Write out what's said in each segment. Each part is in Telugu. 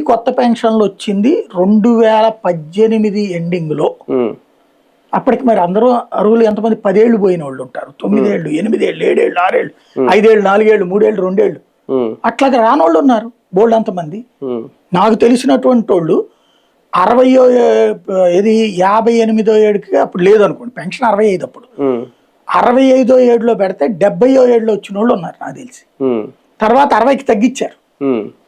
కొత్త పెన్షన్లు వచ్చింది 2018 ఎండింగ్లో. అప్పటికి మరి అందరూ అరువులు ఎంతమంది 10 ఏళ్ళు పోయిన వాళ్ళు ఉంటారు, 9 ఏళ్ళు, 8 ఏళ్ళు, 7 ఏళ్ళు, 6 ఏళ్ళు, 5 ఏళ్ళు, 4 ఏళ్ళు, 3 ఏళ్ళు, 2 ఏళ్ళు, అట్లాగే రానోళ్ళు ఉన్నారు బోల్డ్ అంతమంది. నాకు తెలిసినటువంటి వాళ్ళు 58వ ఏడుకి అప్పుడు లేదనుకోండి పెన్షన్, 65 అప్పుడు 65వ ఏడులో పెడితే 70వ ఏడులో వచ్చిన వాళ్ళు ఉన్నారు నాకు తెలిసి. తర్వాత 60కి తగ్గించారు,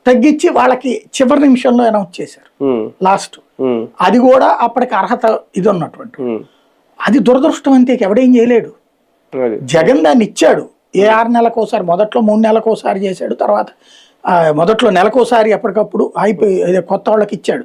తగ్గించి వాళ్ళకి చివరి నిమిషంలో అనౌన్స్ చేశారు లాస్ట్. అది కూడా అప్పటికి అర్హత ఇది ఉన్నటువంటి. అది దురదృష్టం అంతే, ఎవడేం చేయలేడు. జగన్ దాన్ని ఇచ్చాడు, ఏ 6 నెలలకోసారి, మొదట్లో 3 నెలలకోసారి చేశాడు, తర్వాత మొదట్లో నెలకోసారి ఎప్పటికప్పుడు అయిపోయి కొత్త వాళ్ళకి ఇచ్చాడు,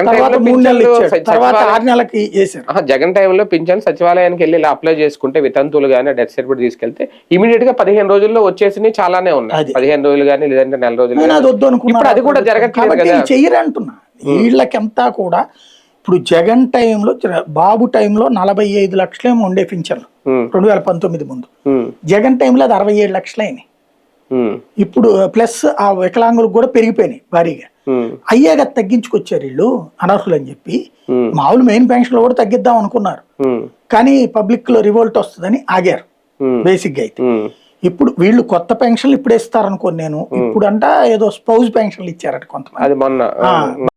తర్వాత 3 నెలలు ఇచ్చాడు, తర్వాత 6 నెలలకి చేశారు. జగన్ టైంలో పింఛన్ సచివాలయానికి వెళ్ళి ఇలా అప్లై చేసుకుంటే వితంతువులు కానీ డెత్ సర్టిఫికేట్ తీసుకెళ్తే ఇమీడియట్ గా 15 రోజుల్లో వచ్చేసి చాలానే ఉన్నాయి. 15 రోజులు కానీ లేదంటే నెల రోజులు. అది వద్దు అనుకున్నాను, అది కూడా జరగట్లేదు కదా, చెయ్యరు అంటున్నా. వీళ్ళకంతా కూడా ఇప్పుడు జగన్ టైంలో, బాబు టైంలో 45 లక్షలేమో ఉండే పింఛన్లు 2019 ముందు. జగన్ టైంలో అది 67 లక్షలైనాయి. ఇప్పుడు ప్లస్ ఆ వికలాంగులకు కూడా పెరిగిపోయినాయి భారీగా. అయ్యాక తగ్గించుకొచ్చారు వీళ్ళు అనర్హులు అని చెప్పి. మామూలు మెయిన్ పెన్షన్ కూడా తగ్గిద్దాం అనుకున్నారు, కానీ పబ్లిక్ లో రివోల్ట్ వస్తుందని ఆగారు బేసిక్ గా అయితే. ఇప్పుడు వీళ్ళు కొత్త పెన్షన్లు ఇప్పుడే ఇస్తారనుకోని నేను, ఇప్పుడు అంట ఏదో స్పౌజ్ పెన్షన్లు ఇచ్చారట కొంతమంది.